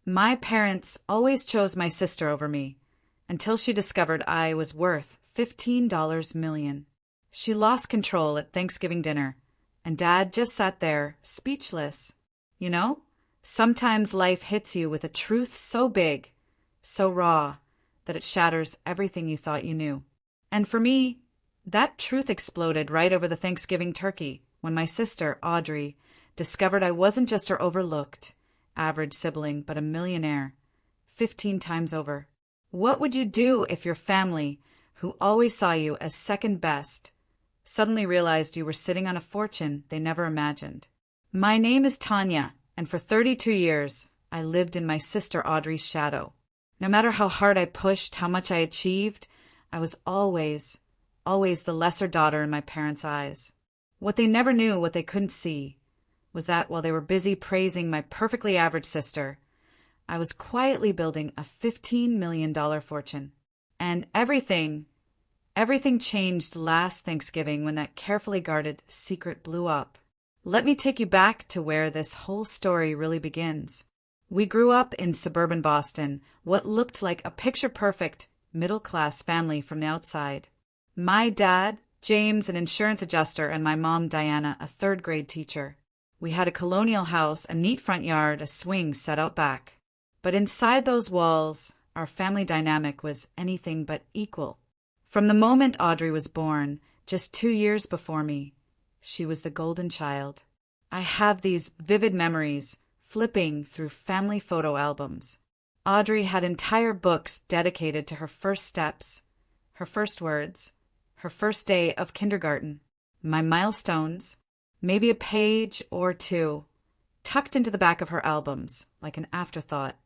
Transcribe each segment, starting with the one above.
My parents always chose my sister over me, until she discovered I was worth $15 million. She lost control at Thanksgiving dinner, and Dad just sat there, speechless. You know, sometimes life hits you with a truth so big, so raw, that it shatters everything you thought you knew. And for me, that truth exploded right over the Thanksgiving turkey when my sister, Audrey, discovered I wasn't just her overlooked, average sibling, but a millionaire, 15 times over. What would you do if your family, who always saw you as second best, suddenly realized you were sitting on a fortune they never imagined? My name is Tanya, and for 32 years, I lived in my sister Audrey's shadow. No matter how hard I pushed, how much I achieved, I was always the lesser daughter in my parents' eyes. What they never knew, what they couldn't see, was that while they were busy praising my perfectly average sister, I was quietly building a $15 million fortune. And everything changed last Thanksgiving when that carefully guarded secret blew up. Let me take you back to where this whole story really begins. We grew up in suburban Boston, what looked like a picture-perfect, middle-class family from the outside. My dad, James, an insurance adjuster, and my mom, Diana, a third-grade teacher. We had a colonial house, a neat front yard, a swing set out back. But inside those walls, our family dynamic was anything but equal. From the moment Audrey was born, just 2 years before me, she was the golden child. I have these vivid memories, flipping through family photo albums. Audrey had entire books dedicated to her first steps, her first words, her first day of kindergarten, my milestones, maybe a page or two, tucked into the back of her albums, like an afterthought.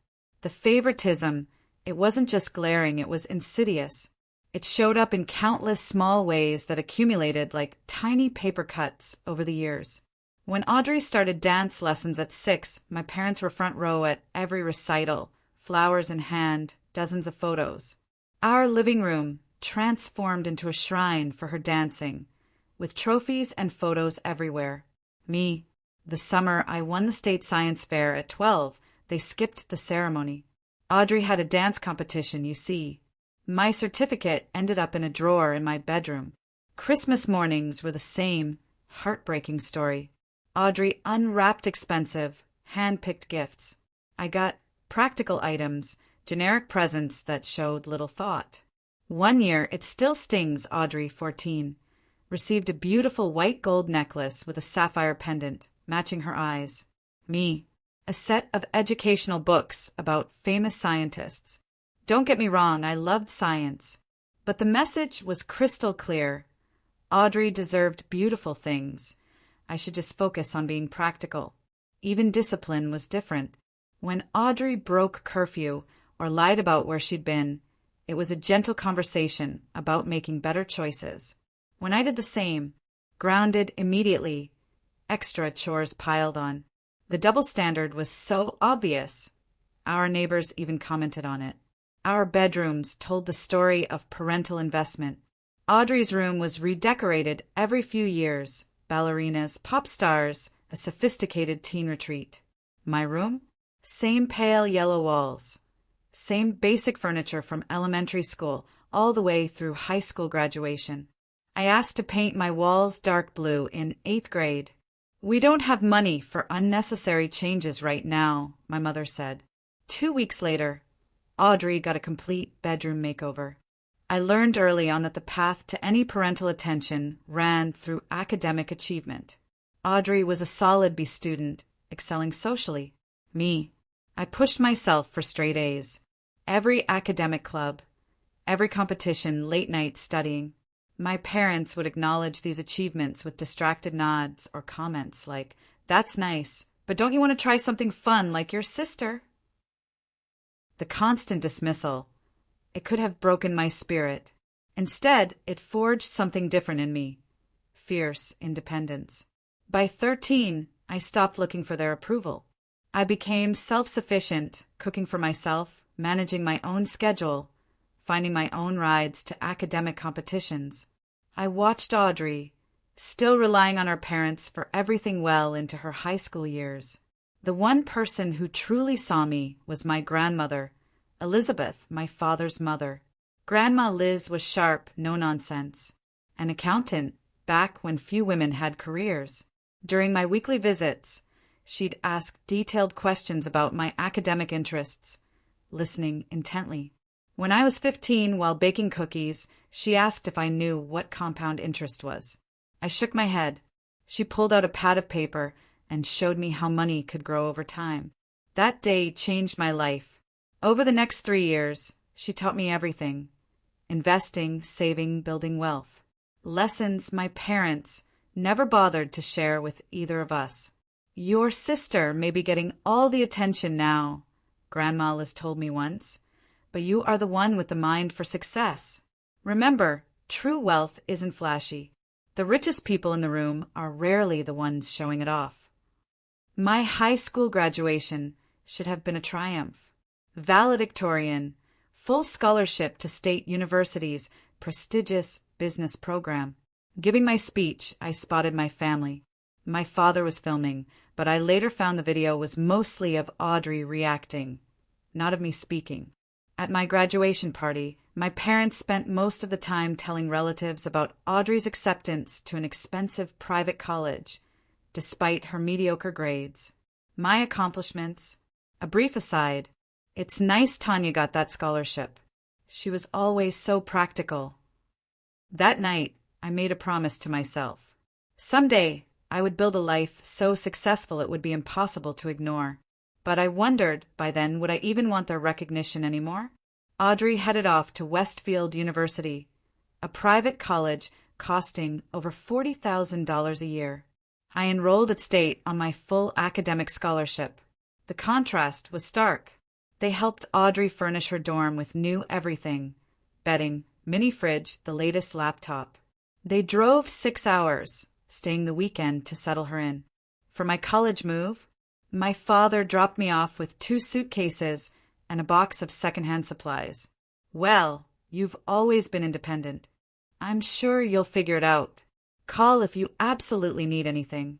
The favoritism, it wasn't just glaring, it was insidious. It showed up in countless small ways that accumulated like tiny paper cuts over the years. When Audrey started dance lessons at 6, my parents were front row at every recital, flowers in hand, dozens of photos. Our living room transformed into a shrine for her dancing, with trophies and photos everywhere. Me, the summer I won the state science fair at 12, they skipped the ceremony. Audrey had a dance competition, you see. My certificate ended up in a drawer in my bedroom. Christmas mornings were the same heartbreaking story. Audrey unwrapped expensive, hand-picked gifts. I got practical items, generic presents that showed little thought. One year, it still stings, Audrey, 14, received a beautiful white gold necklace with a sapphire pendant, matching her eyes. Me, a set of educational books about famous scientists. Don't get me wrong, I loved science, but the message was crystal clear. Audrey deserved beautiful things. I should just focus on being practical. Even discipline was different. When Audrey broke curfew or lied about where she'd been, it was a gentle conversation about making better choices. When I did the same, grounded immediately, extra chores piled on. The double standard was so obvious. Our neighbors even commented on it. Our bedrooms told the story of parental investment. Audrey's room was redecorated every few years. Ballerinas, pop stars, a sophisticated teen retreat. My room? Same pale yellow walls. Same basic furniture from elementary school all the way through high school graduation. I asked to paint my walls dark blue in 8th grade. "We don't have money for unnecessary changes right now," my mother said. 2 weeks later, Audrey got a complete bedroom makeover. I learned early on that the path to any parental attention ran through academic achievement. Audrey was a solid B student, excelling socially. Me, I pushed myself for straight A's. Every academic club, every competition, late night studying. My parents would acknowledge these achievements with distracted nods or comments like, "That's nice, but don't you want to try something fun like your sister?" The constant dismissal, it could have broken my spirit. Instead, it forged something different in me. Fierce independence. By 13, I stopped looking for their approval. I became self-sufficient, cooking for myself, managing my own schedule, finding my own rides to academic competitions. I watched Audrey, still relying on her parents for everything well into her high school years. The one person who truly saw me was my grandmother, Elizabeth, my father's mother. Grandma Liz was sharp, no nonsense. An accountant, back when few women had careers. During my weekly visits, she'd ask detailed questions about my academic interests, listening intently. When I was 15, while baking cookies, she asked if I knew what compound interest was. I shook my head. She pulled out a pad of paper and showed me how money could grow over time. That day changed my life. Over the next 3 years, she taught me everything: investing, saving, building wealth. Lessons my parents never bothered to share with either of us. Your sister may be getting all the attention now, Grandma Liz told me once, but you are the one with the mind for success. Remember, true wealth isn't flashy. The richest people in the room are rarely the ones showing it off. My high school graduation should have been a triumph. Valedictorian, full scholarship to state university's prestigious business program. Giving my speech, I spotted my family. My father was filming, but I later found the video was mostly of Audrey reacting, not of me speaking. At my graduation party, my parents spent most of the time telling relatives about Audrey's acceptance to an expensive private college, despite her mediocre grades. My accomplishments. A brief aside, it's nice Tanya got that scholarship. She was always so practical. That night, I made a promise to myself. Someday, I would build a life so successful it would be impossible to ignore. But I wondered, by then, would I even want their recognition anymore? Audrey headed off to Westfield University, a private college costing over $40,000 a year. I enrolled at State on my full academic scholarship. The contrast was stark. They helped Audrey furnish her dorm with new everything: bedding, mini fridge, the latest laptop. They drove 6 hours, staying the weekend to settle her in. For my college move, my father dropped me off with 2 suitcases and a box of secondhand supplies. Well, you've always been independent. I'm sure you'll figure it out. Call if you absolutely need anything.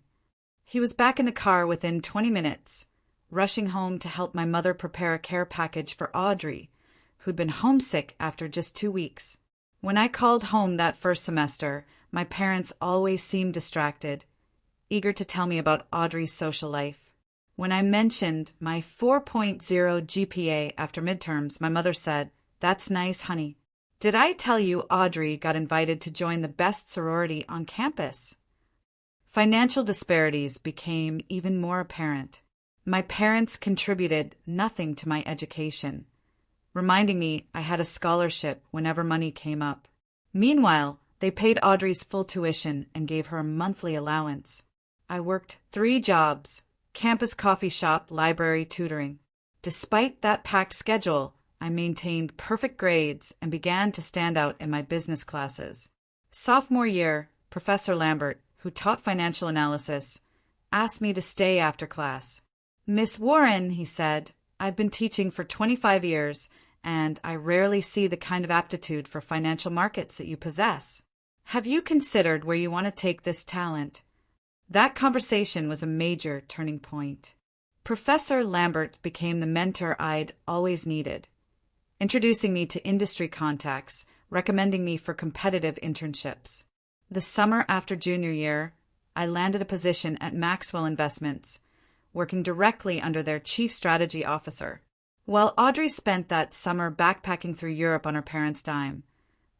He was back in the car within 20 minutes, rushing home to help my mother prepare a care package for Audrey, who'd been homesick after just 2 weeks. When I called home that first semester, my parents always seemed distracted, eager to tell me about Audrey's social life. When I mentioned my 4.0 GPA after midterms, my mother said, "That's nice, honey. Did I tell you Audrey got invited to join the best sorority on campus?" Financial disparities became even more apparent. My parents contributed nothing to my education, reminding me I had a scholarship whenever money came up. Meanwhile, they paid Audrey's full tuition and gave her a monthly allowance. I worked 3 jobs: campus coffee shop, library, tutoring. Despite that packed schedule, I maintained perfect grades and began to stand out in my business classes. Sophomore year, Professor Lambert, who taught financial analysis, asked me to stay after class. "Miss Warren," he said, "I've been teaching for 25 years, and I rarely see the kind of aptitude for financial markets that you possess. Have you considered where you want to take this talent?" That conversation was a major turning point. Professor Lambert became the mentor I'd always needed, introducing me to industry contacts, recommending me for competitive internships. The summer after junior year, I landed a position at Maxwell Investments, working directly under their chief strategy officer. While Audrey spent that summer backpacking through Europe on her parents' dime,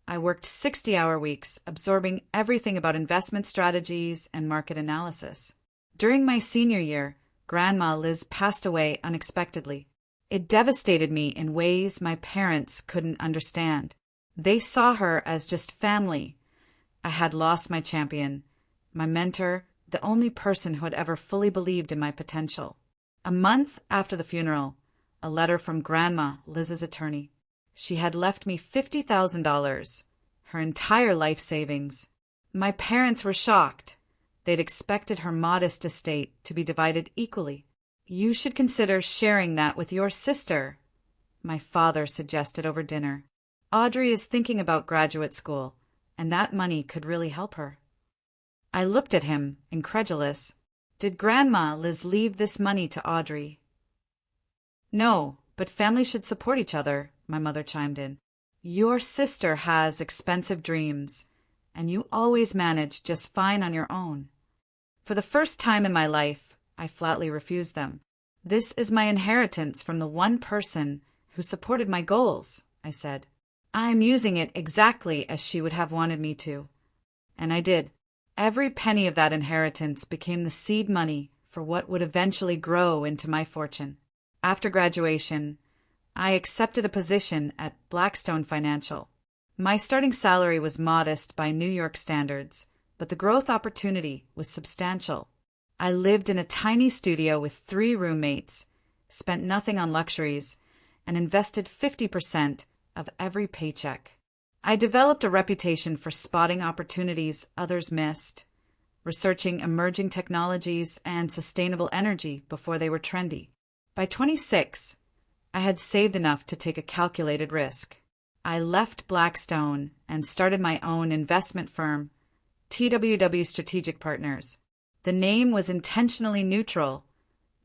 I worked 60-hour weeks, absorbing everything about investment strategies and market analysis. During my senior year, Grandma Liz passed away unexpectedly. It devastated me in ways my parents couldn't understand. They saw her as just family. I had lost my champion, my mentor, the only person who had ever fully believed in my potential. A month after the funeral, a letter from Grandma Liz's attorney. She had left me $50,000, her entire life savings. My parents were shocked. They'd expected her modest estate to be divided equally. "You should consider sharing that with your sister," my father suggested over dinner. "Audrey is thinking about graduate school, and that money could really help her." I looked at him, incredulous. Did Grandma Liz leave this money to Audrey? No, but families should support each other, my mother chimed in. Your sister has expensive dreams, and you always manage just fine on your own. For the first time in my life, I flatly refused them. This is my inheritance from the one person who supported my goals, I said. I'm using it exactly as she would have wanted me to. And I did. Every penny of that inheritance became the seed money for what would eventually grow into my fortune. After graduation, I accepted a position at Blackstone Financial. My starting salary was modest by New York standards, but the growth opportunity was substantial. I lived in a tiny studio with 3 roommates, spent nothing on luxuries, and invested 50% of every paycheck. I developed a reputation for spotting opportunities others missed, researching emerging technologies and sustainable energy before they were trendy. By 26, I had saved enough to take a calculated risk. I left Blackstone and started my own investment firm, TWW Strategic Partners. The name was intentionally neutral,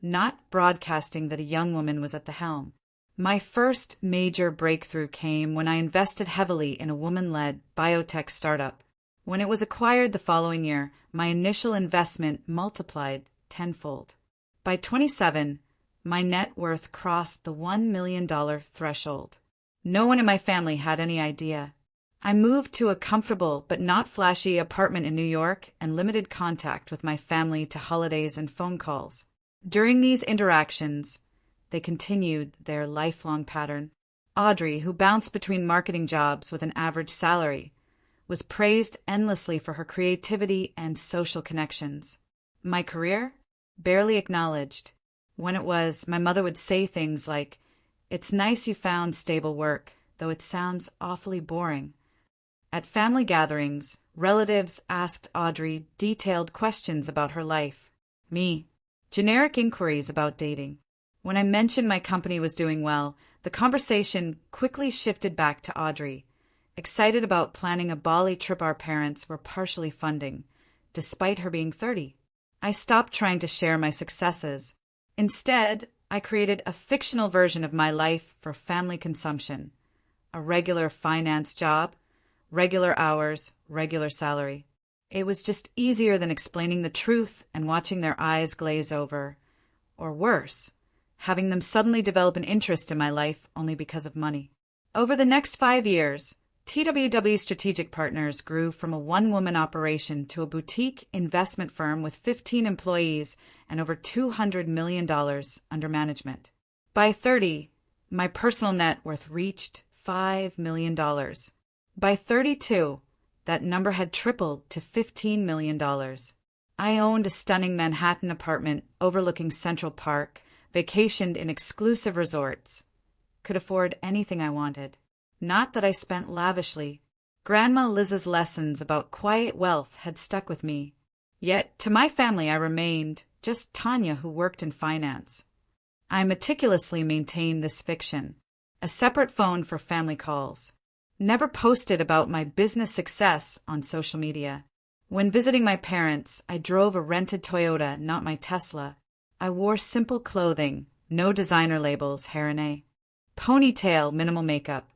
not broadcasting that a young woman was at the helm. My first major breakthrough came when I invested heavily in a woman-led biotech startup. When it was acquired the following year, my initial investment multiplied tenfold. By 27, my net worth crossed the $1 million threshold. No one in my family had any idea. I moved to a comfortable but not flashy apartment in New York and limited contact with my family to holidays and phone calls. During these interactions, they continued their lifelong pattern. Audrey, who bounced between marketing jobs with an average salary, was praised endlessly for her creativity and social connections. My career? Barely acknowledged. When it was, my mother would say things like, "It's nice you found stable work, though it sounds awfully boring." At family gatherings, relatives asked Audrey detailed questions about her life. Me, generic inquiries about dating. When I mentioned my company was doing well, the conversation quickly shifted back to Audrey, excited about planning a Bali trip our parents were partially funding, despite her being 30. I stopped trying to share my successes. Instead, I created a fictional version of my life for family consumption. A regular finance job, regular hours, regular salary. It was just easier than explaining the truth and watching their eyes glaze over. Or worse, having them suddenly develop an interest in my life only because of money. Over the next 5 years, TWW Strategic Partners grew from a one-woman operation to a boutique investment firm with 15 employees and over $200 million under management. By 30, my personal net worth reached $5 million. By 32, that number had tripled to $15 million. I owned a stunning Manhattan apartment overlooking Central Park, vacationed in exclusive resorts, could afford anything I wanted. Not that I spent lavishly. Grandma Liz's lessons about quiet wealth had stuck with me. Yet, to my family, I remained just Tanya who worked in finance. I meticulously maintained this fiction, a separate phone for family calls. Never posted about my business success on social media. When visiting my parents, I drove a rented Toyota, not my Tesla. I wore simple clothing, no designer labels, hair and a ponytail, minimal makeup,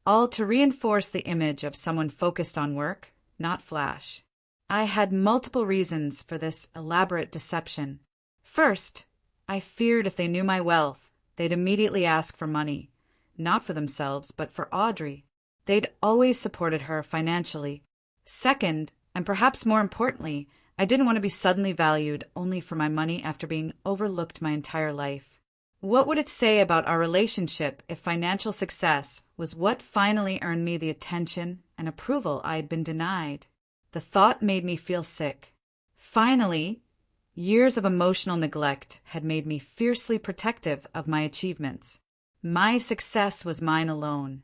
all to reinforce the image of someone focused on work, not flash. I had multiple reasons for this elaborate deception. First, I feared if they knew my wealth, they'd immediately ask for money, not for themselves, but for Audrey. They'd always supported her financially. Second, and perhaps more importantly, I didn't want to be suddenly valued only for my money after being overlooked my entire life. What would it say about our relationship if financial success was what finally earned me the attention and approval I had been denied? The thought made me feel sick. Finally, years of emotional neglect had made me fiercely protective of my achievements. My success was mine alone,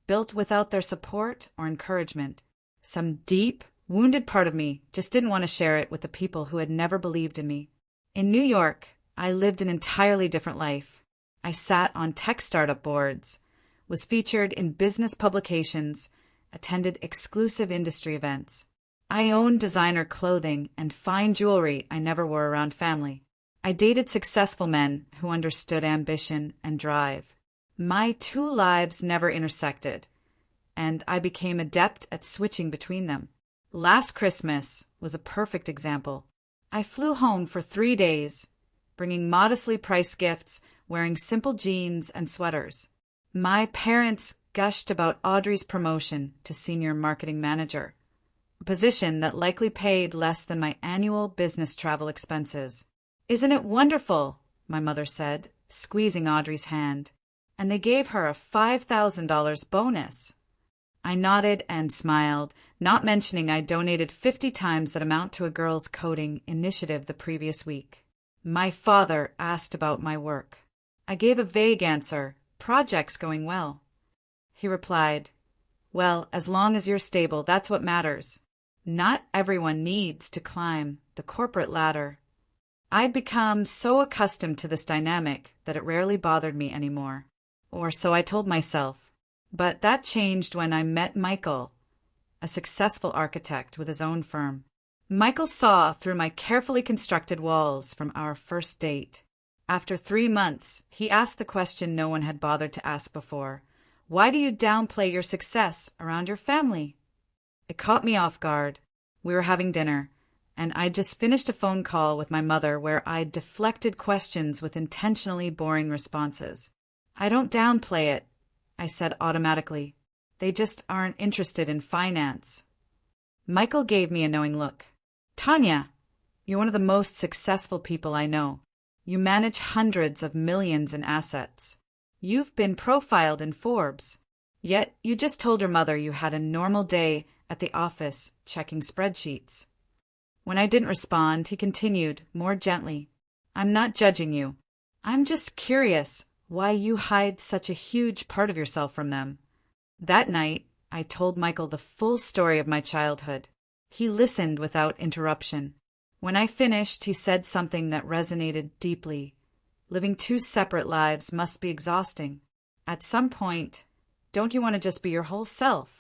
built without their support or encouragement. Some deep, wounded part of me just didn't want to share it with the people who had never believed in me. In New York, I lived an entirely different life. I sat on tech startup boards, was featured in business publications, attended exclusive industry events. I owned designer clothing and fine jewelry I never wore around family. I dated successful men who understood ambition and drive. My two lives never intersected, and I became adept at switching between them. Last Christmas was a perfect example. I flew home for 3 days, bringing modestly priced gifts, wearing simple jeans and sweaters. My parents gushed about Audrey's promotion to senior marketing manager, a position that likely paid less than my annual business travel expenses. "Isn't it wonderful?" my mother said, squeezing Audrey's hand. "And they gave her a $5,000 bonus." I nodded and smiled, not mentioning I donated 50 times that amount to a girls' coding initiative the previous week. My father asked about my work. I gave a vague answer, "Project's going well." He replied, "Well, as long as you're stable, that's what matters. Not everyone needs to climb the corporate ladder." I'd become so accustomed to this dynamic that it rarely bothered me anymore. Or so I told myself. But that changed when I met Michael, a successful architect with his own firm. Michael saw through my carefully constructed walls from our first date. After 3 months, he asked the question no one had bothered to ask before. "Why do you downplay your success around your family?" It caught me off guard. We were having dinner, and I'd just finished a phone call with my mother where I'd deflected questions with intentionally boring responses. "I don't downplay it," I said automatically. "They just aren't interested in finance." Michael gave me a knowing look. "Tanya, you're one of the most successful people I know. You manage hundreds of millions in assets. You've been profiled in Forbes. Yet you just told your mother you had a normal day at the office checking spreadsheets." When I didn't respond, he continued, more gently, "I'm not judging you. I'm just curious why you hide such a huge part of yourself from them." That night, I told Michael the full story of my childhood. He listened without interruption. When I finished, he said something that resonated deeply. Living 2 separate lives must be exhausting. At some point, don't you want to just be your whole self?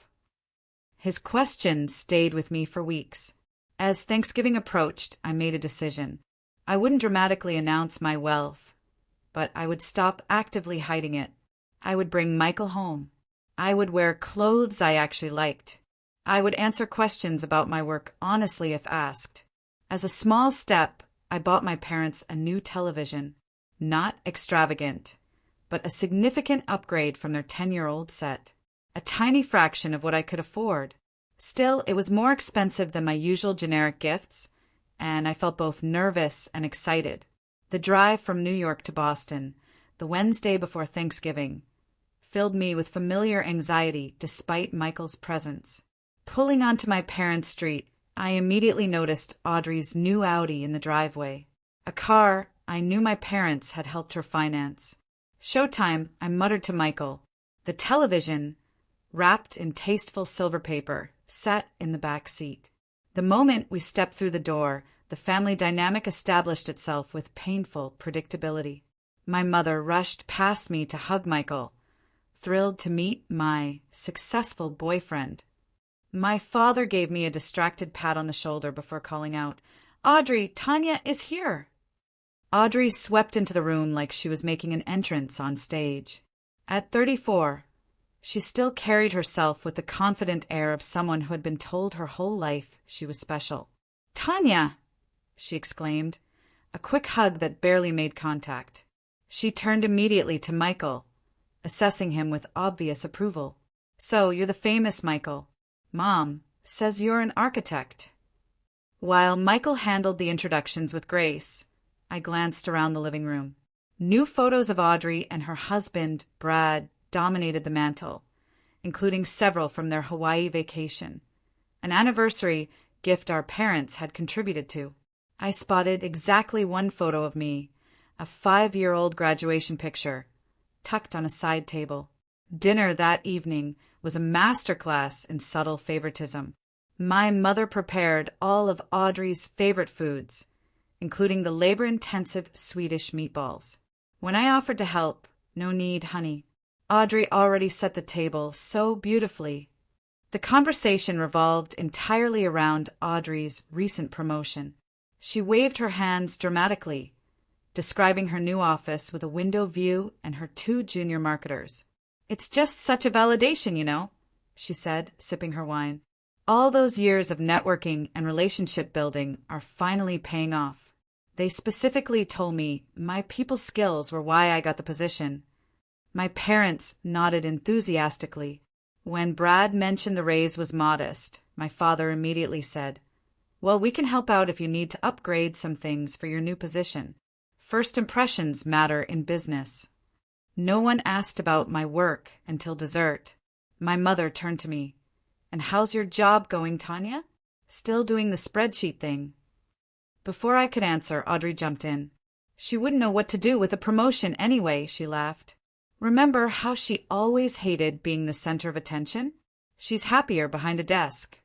His question stayed with me for weeks. As Thanksgiving approached, I made a decision. I wouldn't dramatically announce my wealth, but I would stop actively hiding it. I would bring Michael home. I would wear clothes I actually liked. I would answer questions about my work honestly if asked. As a small step, I bought my parents a new television. Not extravagant, but a significant upgrade from their 10-year-old set. A tiny fraction of what I could afford. Still, it was more expensive than my usual generic gifts, and I felt both nervous and excited. The drive from New York to Boston, the Wednesday before Thanksgiving, filled me with familiar anxiety despite Michael's presence. Pulling onto my parents' street, I immediately noticed Audrey's new Audi in the driveway, a car I knew my parents had helped her finance. "Showtime," I muttered to Michael. The television, wrapped in tasteful silver paper, sat in the back seat. The moment we stepped through the door, the family dynamic established itself with painful predictability. My mother rushed past me to hug Michael, thrilled to meet my successful boyfriend. My father gave me a distracted pat on the shoulder before calling out, "Audrey, Tanya is here." Audrey swept into the room like she was making an entrance on stage. At 34, she still carried herself with the confident air of someone who had been told her whole life she was special. "Tanya!" she exclaimed, a quick hug that barely made contact. She turned immediately to Michael, assessing him with obvious approval. "So, you're the famous Michael. Mom says you're an architect." While Michael handled the introductions with grace, I glanced around the living room. New photos of Audrey and her husband, Brad, dominated the mantel, including several from their Hawaii vacation, an anniversary gift our parents had contributed to. I spotted exactly one photo of me, a 5-year-old graduation picture, tucked on a side table. Dinner that evening was a masterclass in subtle favoritism. My mother prepared all of Audrey's favorite foods, including the labor-intensive Swedish meatballs. When I offered to help, no need, honey. Audrey already set the table so beautifully. The conversation revolved entirely around Audrey's recent promotion. She waved her hands dramatically, describing her new office with a window view and her 2 junior marketers. "It's just such a validation, you know," she said, sipping her wine. "All those years of networking and relationship building are finally paying off. They specifically told me my people skills were why I got the position." My parents nodded enthusiastically. When Brad mentioned the raise was modest, my father immediately said, "Well, we can help out if you need to upgrade some things for your new position. First impressions matter in business." No one asked about my work until dessert. My mother turned to me. "And how's your job going, Tanya? Still doing the spreadsheet thing?" Before I could answer, Audrey jumped in. "She wouldn't know what to do with a promotion anyway," she laughed. "Remember how she always hated being the center of attention? She's happier behind a desk."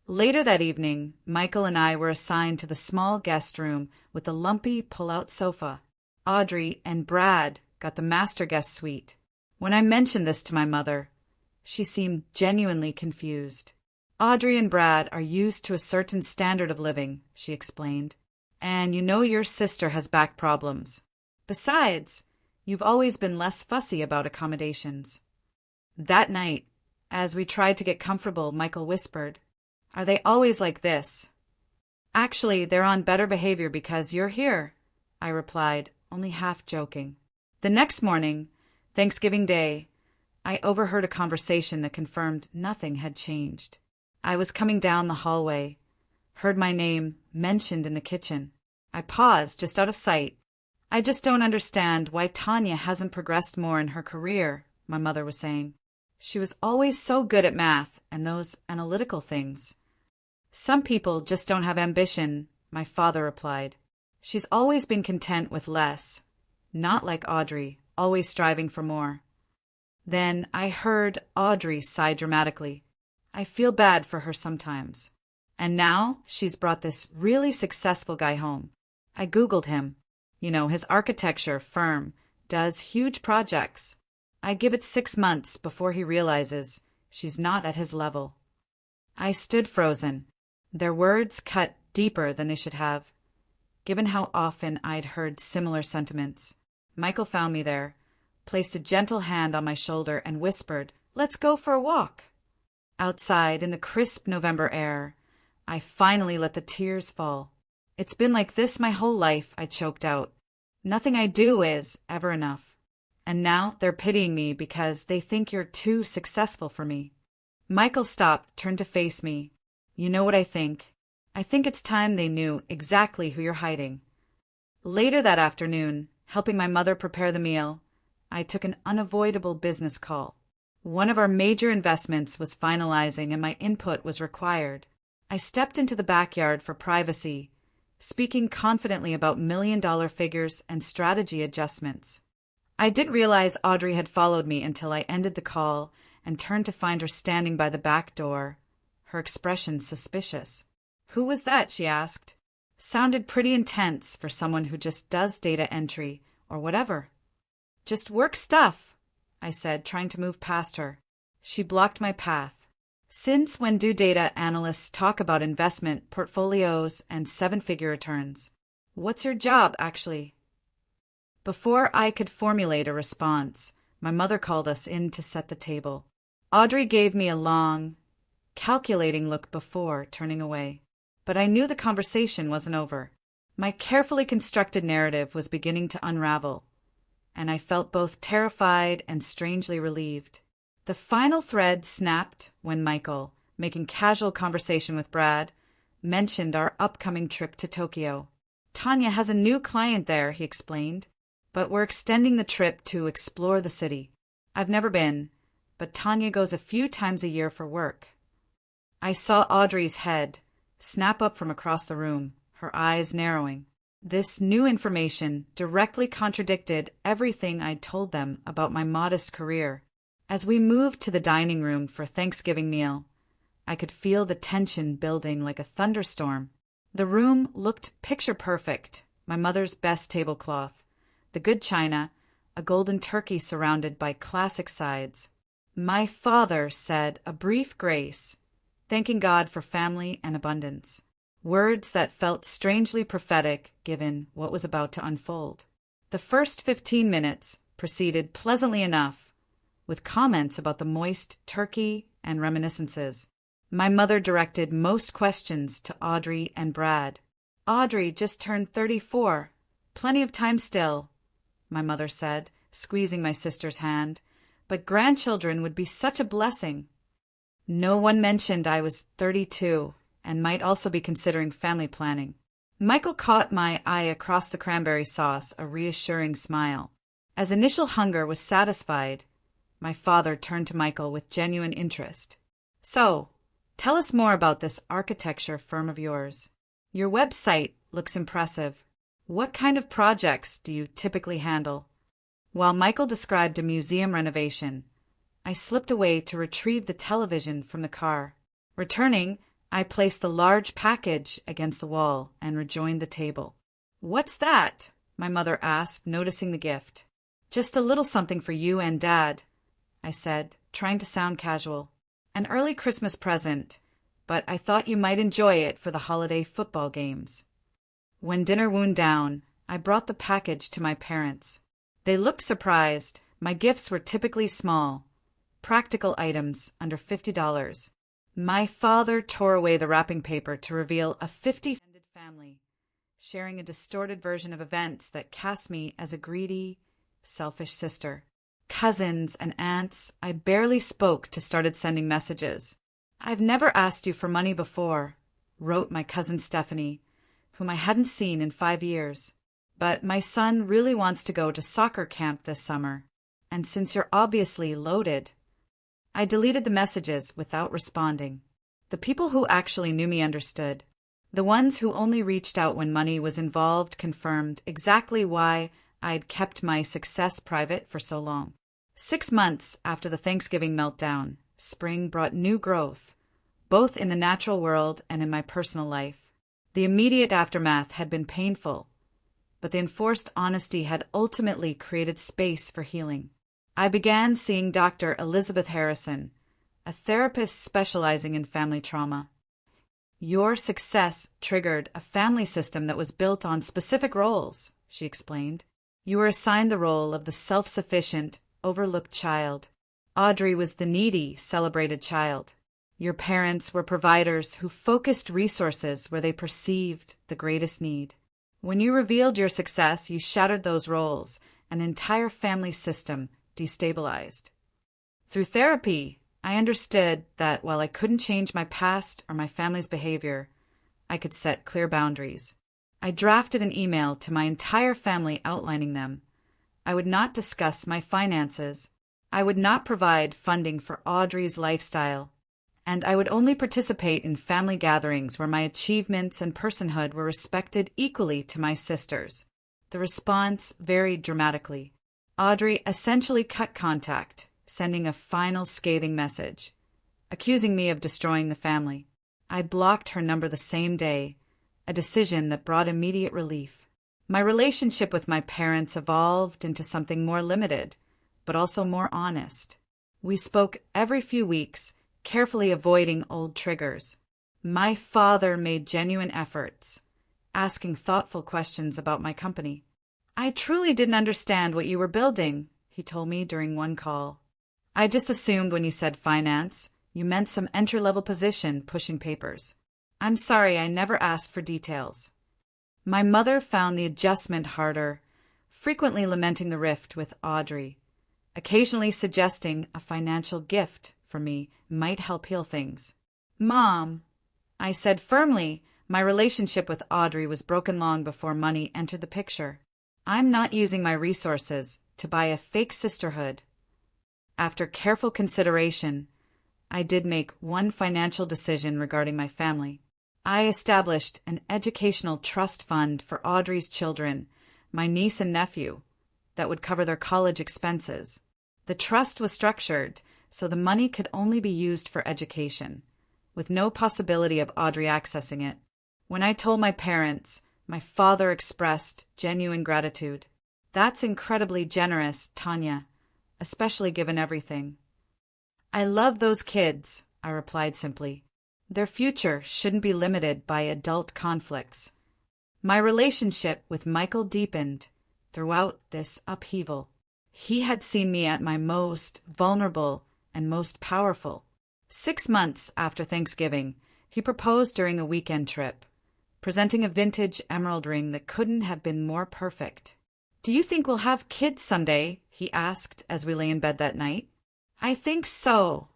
Later that evening, Michael and I were assigned to the small guest room with the lumpy pull-out sofa. Audrey and Brad got the master guest suite. When I mentioned this to my mother, she seemed genuinely confused. "Audrey and Brad are used to a certain standard of living," she explained. "And you know your sister has back problems. Besides, you've always been less fussy about accommodations." That night, as we tried to get comfortable, Michael whispered, "Are they always like this?" "Actually, they're on better behavior because you're here," I replied, only half joking. The next morning, Thanksgiving Day, I overheard a conversation that confirmed nothing had changed. I was coming down the hallway, heard my name mentioned in the kitchen. I paused just out of sight. "I just don't understand why Tanya hasn't progressed more in her career," my mother was saying. "She was always so good at math and those analytical things." "Some people just don't have ambition," my father replied. "She's always been content with less, not like Audrey, always striving for more." Then I heard Audrey sigh dramatically. "I feel bad for her sometimes. And now she's brought this really successful guy home. I Googled him. You know, his architecture firm does huge projects. I give it 6 months before he realizes she's not at his level." I stood frozen. Their words cut deeper than they should have, given how often I'd heard similar sentiments. Michael found me there, placed a gentle hand on my shoulder, and whispered, "Let's go for a walk." Outside, in the crisp November air, I finally let the tears fall. "It's been like this my whole life," I choked out. "Nothing I do is ever enough. And now they're pitying me because they think you're too successful for me." Michael stopped, turned to face me. "You know what I think? I think it's time they knew exactly who you're hiding." Later that afternoon, helping my mother prepare the meal, I took an unavoidable business call. One of our major investments was finalizing and my input was required. I stepped into the backyard for privacy, speaking confidently about million-dollar figures and strategy adjustments. I didn't realize Audrey had followed me until I ended the call and turned to find her standing by the back door, her expression suspicious. "Who was that?" she asked. Sounded pretty intense for someone who just does data entry or whatever. "Just work stuff," I said, trying to move past her. She blocked my path. "Since when do data analysts talk about investment, portfolios, and 7-figure returns? What's your job, actually?" Before I could formulate a response, my mother called us in to set the table. Audrey gave me a long, calculating look before turning away. But I knew the conversation wasn't over. My carefully constructed narrative was beginning to unravel, and I felt both terrified and strangely relieved. The final thread snapped when Michael, making casual conversation with Brad, mentioned our upcoming trip to Tokyo. "Tanya has a new client there," he explained, "but we're extending the trip to explore the city. I've never been, but Tanya goes a few times a year for work." I saw Audrey's head snap up from across the room, her eyes narrowing. This new information directly contradicted everything I'd told them about my modest career. As we moved to the dining room for Thanksgiving meal, I could feel the tension building like a thunderstorm. The room looked picture perfect, my mother's best tablecloth, the good china, a golden turkey surrounded by classic sides. My father said a brief grace, thanking God for family and abundance. Words that felt strangely prophetic given what was about to unfold. The first 15 minutes proceeded pleasantly enough, with comments about the moist turkey and reminiscences. My mother directed most questions to Audrey and Brad. Audrey just turned 34. Plenty of time still, my mother said, squeezing my sister's hand. But grandchildren would be such a blessing. No one mentioned I was 32 and might also be considering family planning. Michael caught my eye across the cranberry sauce, a reassuring smile. As initial hunger was satisfied, my father turned to Michael with genuine interest. So, tell us more about this architecture firm of yours. Your website looks impressive. What kind of projects do you typically handle? While Michael described a museum renovation, I slipped away to retrieve the television from the car. Returning, I placed the large package against the wall and rejoined the table. "What's that?" my mother asked, noticing the gift. "Just a little something for you and Dad," I said, trying to sound casual. "An early Christmas present, but I thought you might enjoy it for the holiday football games." When dinner wound down, I brought the package to my parents. They looked surprised. My gifts were typically small, practical items under $50. My father tore away the wrapping paper to reveal a 50-friended family, sharing a distorted version of events that cast me as a greedy, selfish sister. Cousins and aunts I barely spoke to started sending messages. "I've never asked you for money before," wrote my cousin Stephanie, whom I hadn't seen in 5 years. "But my son really wants to go to soccer camp this summer, and since you're obviously loaded—" I deleted the messages without responding. The people who actually knew me understood. The ones who only reached out when money was involved confirmed exactly why I'd kept my success private for so long. 6 months after the Thanksgiving meltdown, spring brought new growth, both in the natural world and in my personal life. The immediate aftermath had been painful, but the enforced honesty had ultimately created space for healing. I began seeing Dr. Elizabeth Harrison, a therapist specializing in family trauma. "Your success triggered a family system that was built on specific roles," she explained. "You were assigned the role of the self-sufficient, overlooked child. Audrey was the needy, celebrated child. Your parents were providers who focused resources where they perceived the greatest need. When you revealed your success, you shattered those roles, and the entire family system destabilized. Through therapy, I understood that while I couldn't change my past or my family's behavior, I could set clear boundaries. I drafted an email to my entire family outlining them. I would not discuss my finances. I would not provide funding for Audrey's lifestyle. And I would only participate in family gatherings where my achievements and personhood were respected equally to my sisters. The response varied dramatically. Audrey essentially cut contact, sending a final scathing message, accusing me of destroying the family. I blocked her number the same day, a decision that brought immediate relief. My relationship with my parents evolved into something more limited, but also more honest. We spoke every few weeks, carefully avoiding old triggers. My father made genuine efforts, asking thoughtful questions about my company. "I truly didn't understand what you were building," he told me during one call. "I just assumed when you said finance, you meant some entry-level position pushing papers. I'm sorry I never asked for details." My mother found the adjustment harder, frequently lamenting the rift with Audrey, occasionally suggesting a financial gift for me might help heal things. "Mom," I said firmly, my relationship with Audrey was broken long before money entered the picture. "I'm not using my resources to buy a fake sisterhood." After careful consideration, I did make one financial decision regarding my family. I established an educational trust fund for Audrey's children, my niece and nephew, that would cover their college expenses. The trust was structured so the money could only be used for education, with no possibility of Audrey accessing it. When I told my parents, my father expressed genuine gratitude. "That's incredibly generous, Tanya, especially given everything." I love those kids, I replied simply. Their future shouldn't be limited by adult conflicts. My relationship with Michael deepened throughout this upheaval. He had seen me at my most vulnerable and most powerful. 6 months after Thanksgiving, he proposed during a weekend trip, presenting a vintage emerald ring that couldn't have been more perfect. "Do you think we'll have kids someday?" he asked as we lay in bed that night. "I think so,"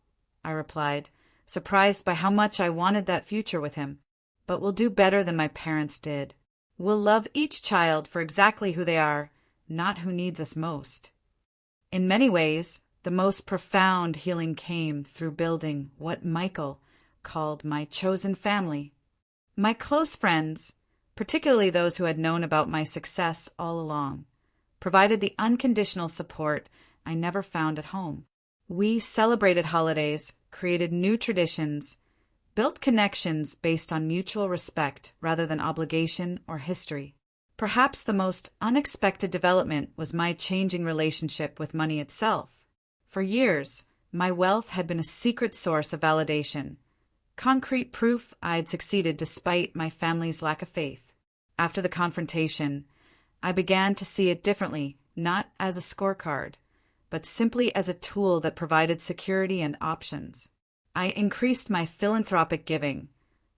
I replied, surprised by how much I wanted that future with him. "But we'll do better than my parents did. We'll love each child for exactly who they are, not who needs us most." In many ways, the most profound healing came through building what Michael called my chosen family. My close friends, particularly those who had known about my success all along, provided the unconditional support I never found at home. We celebrated holidays, created new traditions, built connections based on mutual respect rather than obligation or history. Perhaps the most unexpected development was my changing relationship with money itself. For years, my wealth had been a secret source of validation, concrete proof I'd succeeded despite my family's lack of faith. After the confrontation, I began to see it differently, not as a scorecard, but simply as a tool that provided security and options. I increased my philanthropic giving,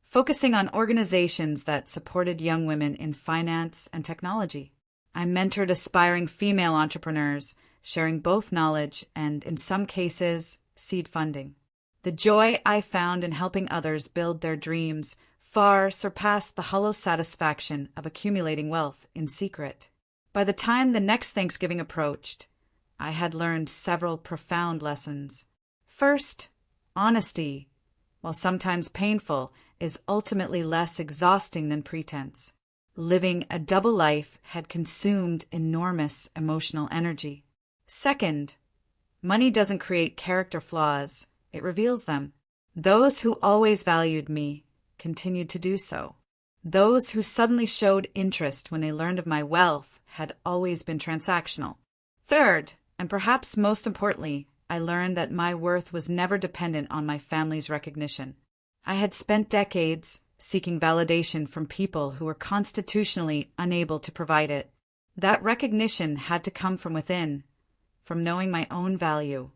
focusing on organizations that supported young women in finance and technology. I mentored aspiring female entrepreneurs, sharing both knowledge and, in some cases, seed funding. The joy I found in helping others build their dreams far surpassed the hollow satisfaction of accumulating wealth in secret. By the time the next Thanksgiving approached, I had learned several profound lessons. First, honesty, while sometimes painful, is ultimately less exhausting than pretense. Living a double life had consumed enormous emotional energy. Second, money doesn't create character flaws, it reveals them. Those who always valued me continued to do so. Those who suddenly showed interest when they learned of my wealth had always been transactional. Third, and perhaps most importantly, I learned that my worth was never dependent on my family's recognition. I had spent decades seeking validation from people who were constitutionally unable to provide it. That recognition had to come from within, from knowing my own value,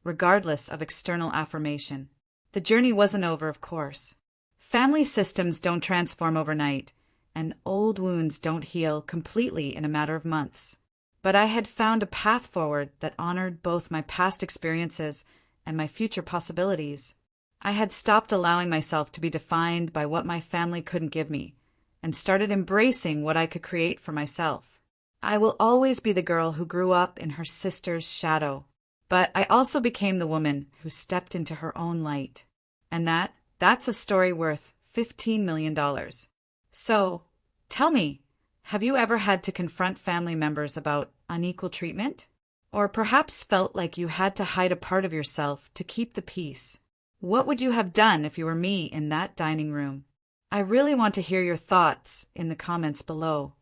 regardless of external affirmation. The journey wasn't over, of course. Family systems don't transform overnight, and old wounds don't heal completely in a matter of months. But I had found a path forward that honored both my past experiences and my future possibilities. I had stopped allowing myself to be defined by what my family couldn't give me, and started embracing what I could create for myself. I will always be the girl who grew up in her sister's shadow, but I also became the woman who stepped into her own light. And that's a story worth $15 million. So, tell me, have you ever had to confront family members about unequal treatment? Or perhaps felt like you had to hide a part of yourself to keep the peace? What would you have done if you were me in that dining room? I really want to hear your thoughts in the comments below.